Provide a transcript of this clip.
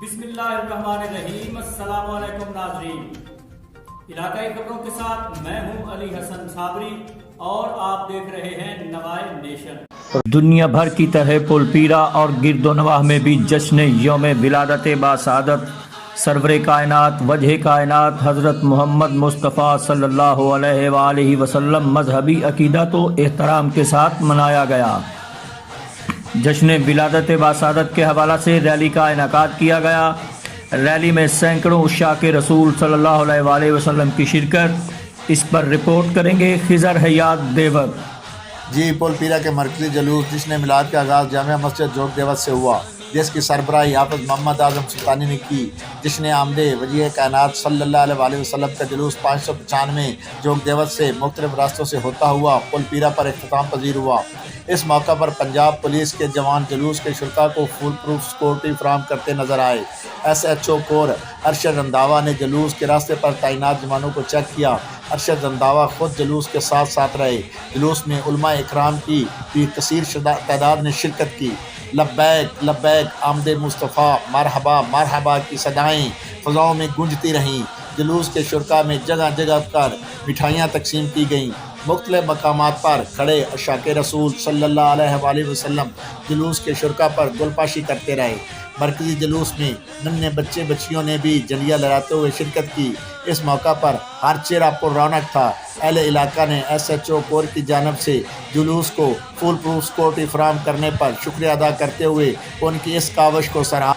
بسم اللہ الرحمن الرحیم۔ السلام علیکم ناظرین، علاقائی خبروں کے ساتھ میں ہوں علی حسن صابری اور آپ دیکھ رہے ہیں نوائے نیشن۔ دنیا بھر کی طرح پول پیرا اور گرد و نواح میں بھی جشن یوم ولادت باسعادت سرور کائنات وجہ کائنات حضرت محمد مصطفیٰ صلی اللہ علیہ وآلہ وسلم مذہبی عقیدت و احترام کے ساتھ منایا گیا۔ جشن ولادت باسعادت کے حوالہ سے ریلی کا انعقاد کیا گیا۔ ریلی میں سینکڑوں عشاق رسول صلی اللہ علیہ وآلہ وسلم کی شرکت۔ اس پر رپورٹ کریں گے خضر حیات دیور۔ جی پول پیرا کے مرکزی جلوس جشن میلاد کا آغاز جامع مسجد جوگ دیوت سے ہوا، جس کی سربراہی حافظ محمد اعظم سلطانی نے کی۔ جشن آمد وجہ کائنات صلی اللہ علیہ وآلہ وسلم کا جلوس 595 جوگ دیوت سے مختلف راستوں سے ہوتا ہوا پول پیرا پر اختتام پذیر ہوا۔ اس موقع پر پنجاب پولیس کے جوان جلوس کے شرکاء کو فول پروف سیکورٹی فراہم کرتے نظر آئے۔ ایس ایچ او کور ارشد رنداوا نے جلوس کے راستے پر تعینات جوانوں کو چیک کیا۔ ارشد رنداوا خود جلوس کے ساتھ رہے۔ جلوس میں علماء اکرام کی بھی کثیر تعداد نے شرکت کی۔ لبیک لبیک آمد مصطفیٰ، مرحبا مرحبا کی صدائیں فضاؤں میں گونجتی رہیں۔ جلوس کے شرکاء میں جگہ جگہ پر مٹھائیاں تقسیم کی گئیں۔ مختلف مقامات پر کھڑے عشاق رسول صلی اللہ علیہ وآلہ وسلم جلوس کے شرکاء پر گل پاشی کرتے رہے۔ مرکزی جلوس میں ننھے بچے بچیوں نے بھی جھنڈیاں لہراتے ہوئے شرکت کی۔ اس موقع پر ہر چہرہ پر رونق تھا۔ اہل علاقہ نے ایس ایچ او کور کی جانب سے جلوس کو فول پروف سیکورٹی فراہم کرنے پر شکریہ ادا کرتے ہوئے ان کی اس کاوش کو سراہا۔